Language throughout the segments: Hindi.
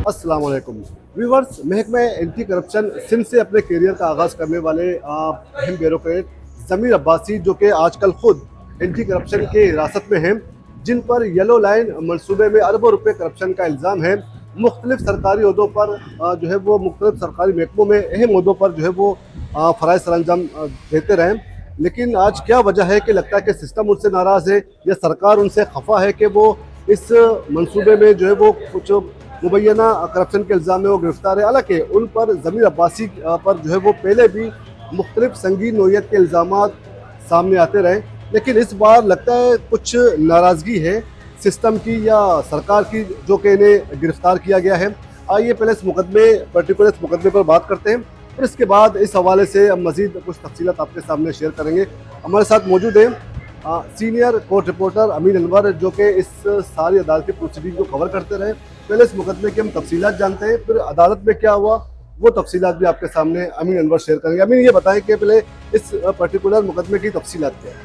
अस्सलाम वालेकुम व्यूवर्स। महकमा एंटी करप्शन सिंध से अपने करियर का आगाज़ करने वाले अहम ब्यूरोक्रेट ज़मीर अब्बासी, जो कि आजकल खुद एंटी करप्शन के हिरासत में हैं, जिन पर येलो लाइन मंसूबे में अरबों रुपए करप्शन का इल्ज़ाम है। मुख्तलिफ सरकारी अहदों पर जो है वो मुख्तलिफ सरकारी महकमों में अहम अहदों पर जो है वो फ़राइज़ सरअंजाम देते रहें। लेकिन आज क्या वजह है कि लगता है कि सिस्टम उनसे नाराज़ है या सरकार उनसे खफा है कि वो इस मंसूबे में जो है वो कुछ मुबैना करप्शन के इल्ज़ाम में वो गिरफ्तार है। हालांकि उन पर ज़मीर अब्बासी पर जो है वो पहले भी मुख्तलिफ संगीन नोयत के इल्ज़ाम सामने आते रहे, लेकिन इस बार लगता है कुछ नाराज़गी है सिस्टम की या सरकार की, जो कि इन्हें गिरफ्तार किया गया है। आइए पहले इस मुकदमे पर बात करते हैं, फिर इसके बाद इस हवाले से हम मज़ीद कुछ तफसीलात आपके सामने शेयर करेंगे। हमारे साथ मौजूद हैं सीनियर कोर्ट रिपोर्टर अमीन अनवर, जो कि इस सारी अदालती प्रोसीडिंग को कवर करते रहे। पहले इस मुकदमे की हम तफसीलात जानते हैं, फिर अदालत में क्या हुआ वो तफसीलात भी आपके सामने अमीन अनवर शेयर करेंगे। अमीन, ये बताएं कि पहले इस पर्टिकुलर मुकदमे की तफसीलात क्या है।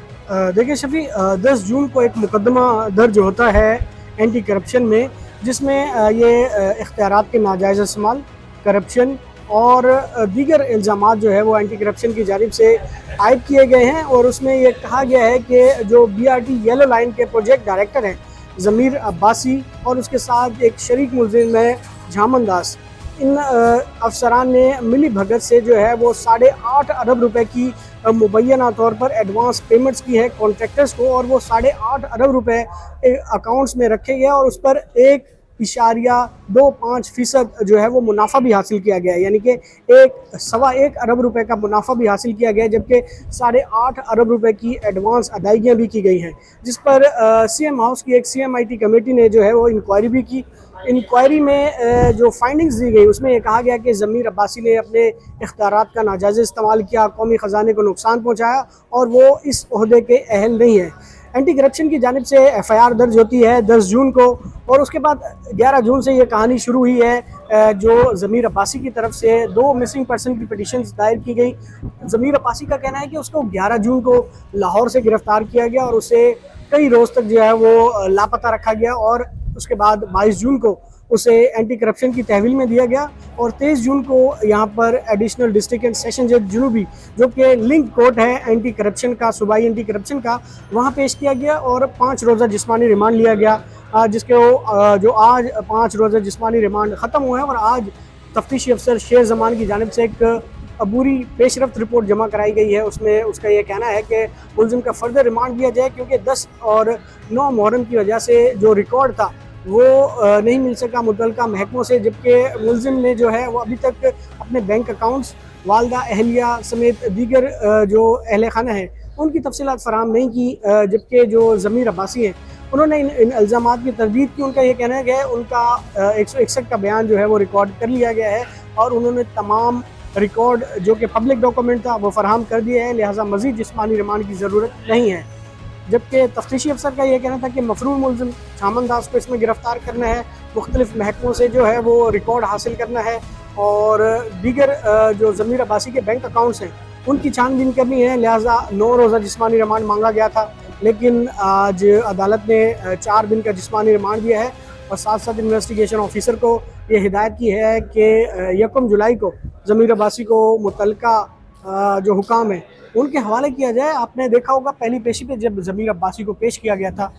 देखिए शफी, 10 जून को एक मुकदमा दर्ज होता है एंटी करप्शन में, जिसमें ये इख्तियारात के नाजायज़ इस्तेमाल, करप्शन और दीगर इल्ज़ामात जो है वो एंटी करप्शन की जानिब से आयद किए गए हैं। और उसमें ये कहा गया है कि जो BRT येलो लाइन के प्रोजेक्ट डायरेक्टर हैं ज़मीर अब्बासी और उसके साथ एक शरीक मुलजिम है झामन दास, इन अफसरान ने मिली भगत से जो है वो 8.5 अरब रुपए की मुबैना तौर पर एडवांस पेमेंट्स की है कॉन्ट्रैक्टर्स को, और वो 8.5 अरब रुपए अकाउंट्स में रखे गए और उस पर 1.25% जो है वो मुनाफा भी हासिल किया गया है, यानी कि 1.25 अरब रुपए का मुनाफा भी हासिल किया गया है, जबकि 8.5 अरब रुपए की एडवांस अदायगियाँ भी की गई हैं, जिस पर CM हाउस की एक CMIT कमेटी ने जो है वो इंक्वायरी भी की। इंक्वायरी में जो फाइंडिंग्स दी गई उसमें यह कहा गया कि ज़मीर अब्बासी ने अपने इख्तियारात का नाजायज़ इस्तेमाल किया, कौमी ख़जाने को नुकसान पहुँचाया और वो इस ओहदे के अहल नहीं है। एंटी करप्शन की जानिब से FIR दर्ज होती है 10 जून को, और उसके बाद 11 जून से ये कहानी शुरू हुई है। जो ज़मीर अब्बासी की तरफ से 2 मिसिंग पर्सन की पिटीशंस दायर की गई। ज़मीर अब्बासी का कहना है कि उसको 11 जून को लाहौर से गिरफ़्तार किया गया और उसे कई रोज़ तक जो है वो लापता रखा गया, और उसके बाद 22 जून को उसे एंटी करप्शन की तहवील में दिया गया और 23 जून को यहाँ पर एडिशनल डिस्ट्रिक्ट एंड सेशन जज जुनूबी, जो कि लिंक कोर्ट है एंटी करप्शन का, सूबाई एंटी करप्शन का, वहाँ पेश किया गया और 5 रोज़ा जिस्मानी रिमांड लिया गया, जिसके जो आज 5 रोज़ा जिस्मानी रिमांड ख़त्म हुए हैं और आज तफ्तीशी अफसर शेर जमान की जानिब से एक अबूरी पेशरफ्त रिपोर्ट जमा कराई गई है। उसमें उसका ये कहना है कि मुलजिम का फर्दर रिमांड दिया जाए, क्योंकि 10 और 9 मुहर्रम की वजह से जो रिकॉर्ड था वो नहीं मिल सका मुतल्लिका महकमों से, जबकि मुलजिम ने जो है वो अभी तक अपने बैंक अकाउंट्स, वालदा अहलिया समेत दीगर जो अहल खाना है उनकी तफसीलात फराहम नहीं की। जबकि जो ज़मीर अब्बासी हैं उन्होंने इन इल्ज़ामात की तरदीद की। उनका ये कहना है कि उनका 161 का बयान जो है वो रिकॉर्ड कर लिया गया है और उन्होंने तमाम रिकॉर्ड जो कि पब्लिक डॉक्यूमेंट था वो फराहम कर दिया है, लिहाजा मज़ीद जिस्मानी रिमांड की ज़रूरत नहीं है। जबकि तफ्तीशी अफसर का ये कहना था कि मफरूर मुलजिम झामन दास को इसमें गिरफ़्तार करना है, मुख्तलिफ महकमों से जो है वो रिकॉर्ड हासिल करना है और दीगर जो ज़मीर अब्बासी के बैंक अकाउंट्स हैं उनकी छानबीन करनी है। लिहाजा 9 रोज़ा जिस्मानी रिमांड मांगा गया था, लेकिन आज अदालत ने 4 दिन का जिस्मानी रिमांड दिया है और साथ साथ इन्वेस्टिगेशन ऑफिसर को ये हिदायत की है कि 1 जुलाई को ज़मीर अब्बासी को मुतल्लिका जो हुकाम है उनके हवाले किया जाए। आपने देखा होगा पहली पेशी पे जब ज़मीर अब्बासी को पेश किया गया था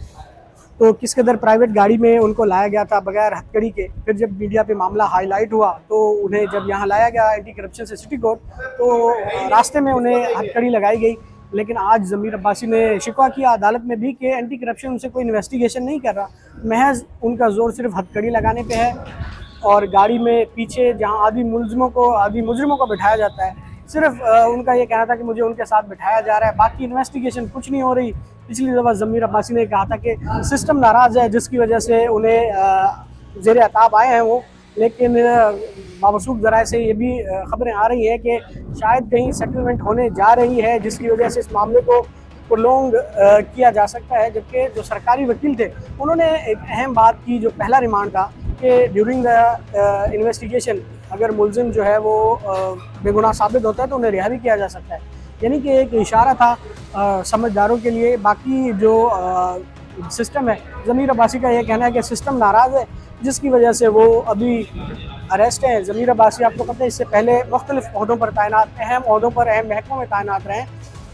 तो किस कदर प्राइवेट गाड़ी में उनको लाया गया था बगैर हथकड़ी के। फिर जब मीडिया पे मामला हाईलाइट हुआ तो उन्हें जब यहाँ लाया गया एंटी करप्शन से सिटी कोर्ट, तो रास्ते में उन्हें हथकड़ी लगाई गई। लेकिन आज ज़मीर अब्बासी ने शिकवा किया अदालत में भी कि एंटी करप्शन उनसे कोई इन्वेस्टिगेशन नहीं कर रहा, महज उनका जोर सिर्फ हथकड़ी लगाने पे है और गाड़ी में पीछे जहाँ आदि मुजरिमों को बिठाया जाता है, सिर्फ उनका ये कहना था कि मुझे उनके साथ बिठाया जा रहा है, बाकी इन्वेस्टिगेशन कुछ नहीं हो रही। पिछली दफ़ा ज़मीर अब्बासी ने कहा था कि सिस्टम नाराज़ है जिसकी वजह से उन्हें ज़ेर अताब आए हैं वो, लेकिन बावसूख ज़राए से ये भी ख़बरें आ रही हैं कि शायद कहीं सेटलमेंट होने जा रही है जिसकी वजह से इस मामले को प्रोलॉन्ग किया जा सकता है। जबकि जो सरकारी वकील थे उन्होंने एक अहम बात की, जो पहला रिमांड था कि ड्यूरिंग द इन्वेस्टिगेशन अगर मुलजिम जो है वो बेगुनाह साबित होता है तो उन्हें रिहा भी किया जा सकता है, यानी कि एक इशारा था समझदारों के लिए। बाकी जो सिस्टम है, ज़मीर अब्बासी का ये कहना है कि सिस्टम नाराज़ है, जिसकी वजह से वो अभी अरेस्ट हैं। ज़मीर अब्बासी आपको पता है इससे पहले मुख्तलिफ ओहदों पर तैनात, अहम ओहदों पर, अहम महकमों में तैनात रहे।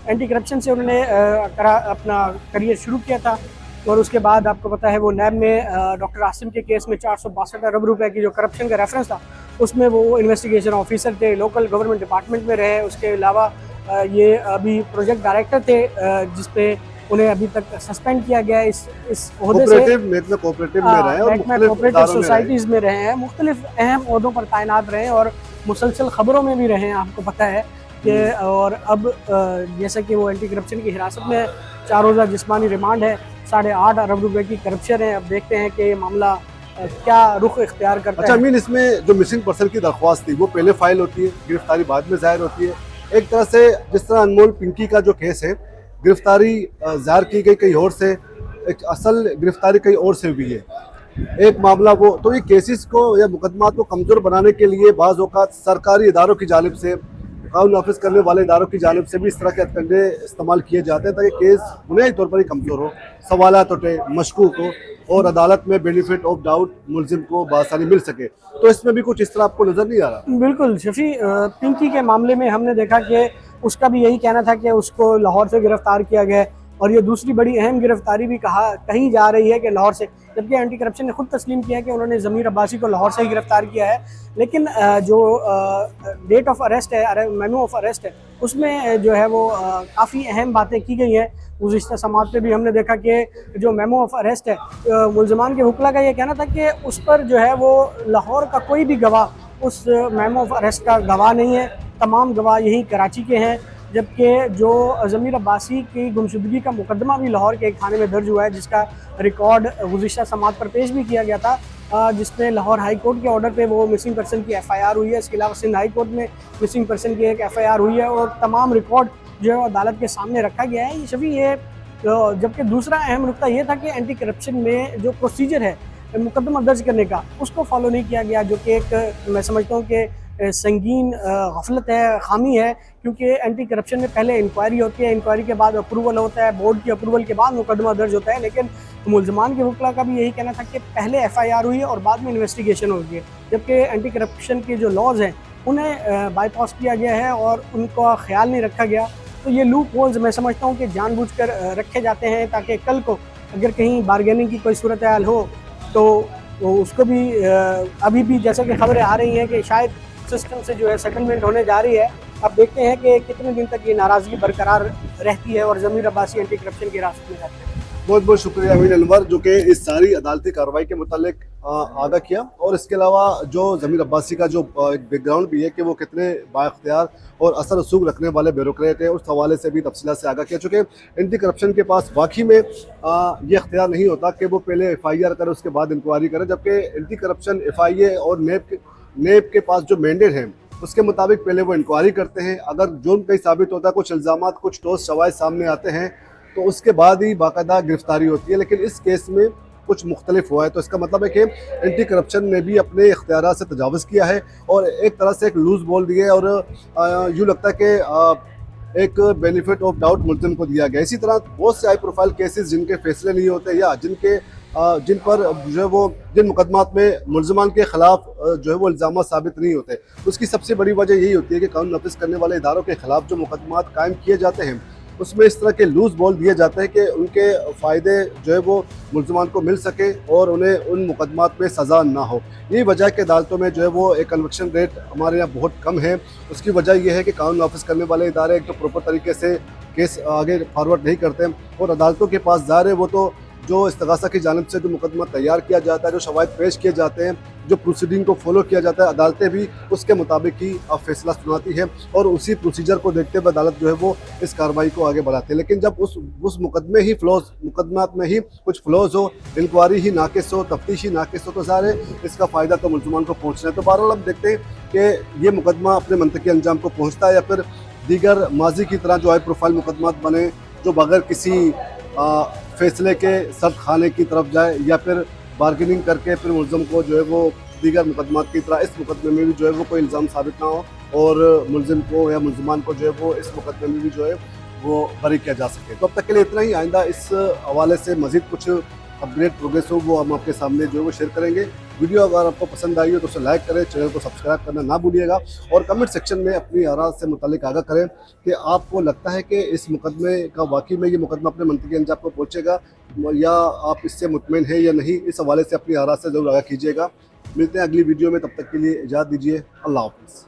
एंटी करप्शन से उन्होंने अपना करियर शुरू किया था और उसके बाद आपको पता है वो नैब में डॉक्टर आसिम के केस में 462 अरब रुपए की जो करप्शन का रेफरेंस था उसमें वो इन्वेस्टिगेशन ऑफिसर थे, लोकल गवर्नमेंट डिपार्टमेंट में रहे। उसके अलावा ये अभी प्रोजेक्ट डायरेक्टर थे जिस पे उन्हें अभी तक सस्पेंड किया गया है इस ओहदे से। कोऑपरेटिव में रहे और मुख्तलिफ कोऑपरेटिव सोसाइटीज़ में रहे हैं, मुख्तलिफ अहम ओहदों पर तैनात रहे और मुसलसल खबरों में भी रहे हैं, आपको पता है कि। और अब जैसा कि वो एंटी करप्शन की हिरासत में 4 रोज़ा जिस्मानी रिमांड है, 8.5 अरब रुपए की करप्शन है। अब देखते हैं कि ये मामला क्या रुख इख्तियार करता है। अच्छा अमीन, इसमें जो मिसिंग पर्सन की दरख्वास्त थी वो पहले फाइल होती है, गिरफ्तारी बाद में जाहिर होती है। एक तरह से जिस तरह अनमोल पिंकी का जो केस है, गिरफ्तारी जाहिर की गई कहीं और से, एक असल गिरफ्तारी कहीं और से हुई है, एक मामला वो। तो ये केसेस को या मुकदमा को कमज़ोर बनाने के लिए बाज़ औक़ात सरकारी इदारों की जानिब से, कानून नाफिज करने वाले इदारों की जानिब से भी इस तरह के हथकंडे इस्तेमाल किए जाते हैं ताकि केस बुनियादी तौर पर ही कमज़ोर हो, सवालात उठे, मशकूक हो और अदालत में बेनिफिट ऑफ डाउट मुलजिम को बआसानी मिल सके। तो इसमें भी कुछ इस तरह आपको नज़र नहीं आ रहा? बिल्कुल शफी, पिंकी के मामले में हमने देखा कि उसका भी यही कहना था कि उसको लाहौर से गिरफ्तार किया गया और ये दूसरी बड़ी अहम गिरफ्तारी भी कहीं जा रही है कि लाहौर से, जबकि एंटी करप्शन ने खुद तस्लीम किया कि उन्होंने ज़मीर अब्बासी को लाहौर से ही गिरफ्तार किया है। लेकिन जो डेट ऑफ अरेस्ट है, मेमो ऑफ अरेस्ट है, उसमें जो है वो काफ़ी अहम बातें की गई हैं। गुज़िश्ता समात पे भी हमने देखा कि जो मेमो ऑफ अरेस्ट है, मुलजमान के वकला का ये कहना था कि उस पर जो है वो लाहौर का कोई भी गवाह उस मेमो ऑफ अरेस्ट का गवाह नहीं है, तमाम गवाह यही कराची के हैं। जबकि जो ज़मीर अब्बासी की गुमशुदगी का मुकदमा भी लाहौर के एक थाने में दर्ज हुआ है, जिसका रिकॉर्ड गुज़िश्ता समात पर पेश भी किया गया था, जिसमें लाहौर हाई कोर्ट के ऑर्डर पे वो मिसिंग पर्सन की FIR हुई है। इसके अलावा सिंध हाई कोर्ट में मिसिंग पर्सन की एक FIR हुई है और तमाम रिकॉर्ड जो है अदालत के सामने रखा गया है। ये सभी ये जबकि दूसरा अहम नुकता ये था कि एंटी करप्शन में जो प्रोसीजर है मुकदमा दर्ज करने का, उसको फॉलो नहीं किया गया, जो कि एक मैं समझता हूँ कि संगीन गफलत है, खामी है। क्योंकि एंटी करप्शन में पहले इंक्वायरी होती है, इंक्वायरी के बाद अप्रूवल होता है, बोर्ड की अप्रूवल के बाद मुकदमा दर्ज होता है। लेकिन मुलजमान के वकला का भी यही कहना था कि पहले FIR हुई है और बाद में इन्वेस्टिगेशन होगी, जबकि एंटी करप्शन के जो लॉज हैं उन्हें बाईपास किया गया है और उनका ख्याल नहीं रखा गया। तो ये लूप होल्स मैं समझता हूँ कि जानबूझकर रखे जाते हैं ताकि कल को अगर कहीं बारगेनिंग की कोई सूरत हाल हो तो उसको भी अभी भी जैसे कि खबरें आ रही हैं कि शायद सिस्टम से जो है सेटलमेंट होने जा रही है। अब देखते हैं कि कितने दिन तक ये नाराज़गी बरकरार रहती है और ज़मीर अब्बासी एंटी करप्शन की रास्ते में रहते हैं। बहुत बहुत शुक्रिया अमीन अनवर, जो कि इस सारी अदालती कार्रवाई के मुतालिक आगाह किया। और इसके अलावा जो ज़मीर अब्बासी का जो एक बैकग्राउंड भी है कि वो कितने बाइख्तियार और असर रसूख रखने वाले ब्यूरोक्रेट हैं, उस हवाले से भी तफसीलात से आगाह किया। चूँकि एंटी करप्शन के पास वाकई में ये अख्तियार नहीं होता कि वो पहले FIR करे उसके बाद इंक्वायरी करे, जबकि एंटी करप्शन FIA और नेब के पास जो मैंडेट है उसके मुताबिक पहले वो इंक्वायरी करते हैं। अगर जुर्म कहीं साबित होता है, कुछ इल्ज़ामात, कुछ ठोस शवाहिद सामने आते हैं, तो उसके बाद ही बाकायदा गिरफ्तारी होती है। लेकिन इस केस में कुछ मुख्तलिफ हुआ है, तो इसका मतलब है कि एंटी करप्शन ने भी अपने इख्तियारात से तजावज़ किया है और एक तरह से एक लूज़ बॉल दिए और यूँ लगता है कि एक बेनिफिट ऑफ डाउट मुल्ज़िम को दिया गया। इसी तरह बहुत से हाई प्रोफाइल केसेस जिनके फैसले नहीं होते या जिन पर जो है वो जिन मुकदमात में मुलजमान के ख़िलाफ़ जो है वो इल्ज़ाम साबित नहीं होते, उसकी सबसे बड़ी वजह यही होती है कि कानून नाफिज करने वाले इदारों के ख़िलाफ़ जो मुकदमात कायम किए जाते हैं उसमें इस तरह के लूज़ बॉल दिए जाते हैं कि उनके फ़ायदे जो है वो मुलजमान को मिल सके और उन्हें उन मुकदमात में सज़ा ना हो। यही वजह कि अदालतों में जो है वो एक कन्विक्शन रेट हमारे यहाँ बहुत कम है। उसकी वजह यह है कि कानून नाफिज करने वाले इदारे एक तो प्रॉपर तरीके से केस आगे फॉरवर्ड नहीं करते और अदालतों के पास ज़ाहिर है वो तो जो इस्तगासा की जानिब से जो मुकदमा तैयार किया जाता है, जो शवाहिद पेश किए जाते हैं, जो प्रोसीडिंग को फॉलो किया जाता है, अदालतें भी उसके मुताबिक ही फैसला सुनाती है और उसी प्रोसीजर को देखते हुए अदालत जो है वो इस कार्रवाई को आगे बढ़ाती है। लेकिन जब उस मुकदमात में ही कुछ फ्लॉज हो, इंक्वायरी ही नाकिस हो, तफ्तीश ही नाकिस हो, तो सारे इसका फ़ायदा तो मुलजमान को पहुँचना है। तो बहरहाल अब देखते हैं कि ये मुकदमा अपने मंतकी अंजाम को पहुँचता है या फिर दीगर माजी की तरह जो हाई प्रोफाइल मुकदमात बने जो बगैर किसी फैसले के सख्त खाने की तरफ जाए या फिर बार्गेनिंग करके फिर मुलज़म को जो है वो दीगर मुकदमात की तरह इस मुकदमे में भी जो है वो कोई इल्ज़ाम साबित ना हो और मुलज़िम को या मुलज़मान को जो है वो इस मुकदमे में भी जो है वो बरी किया जा सके। तो अब तक के लिए इतना ही। आइंदा इस हवाले से मज़ीद कुछ अपग्रेड प्रोग्रेस हो वो हम आपके सामने जो है वो शेयर करेंगे। वीडियो अगर आपको पसंद आई हो तो उसे लाइक करें, चैनल को सब्सक्राइब करना ना भूलिएगा और कमेंट सेक्शन में अपनी आरा से मुतालिक आगाह करें कि आपको लगता है कि इस मुकदमे का वाकई में ये मुकदमा अपने मंतकी अंजाम को पहुँचेगा या आप इससे मुतमिन हैं या नहीं। इस हवाले से अपनी आरा से ज़रूर आगाह कीजिएगा। मिलते हैं अगली वीडियो में, तब तक के लिए इजाज़त दीजिए। अल्लाह हाफ़िज़।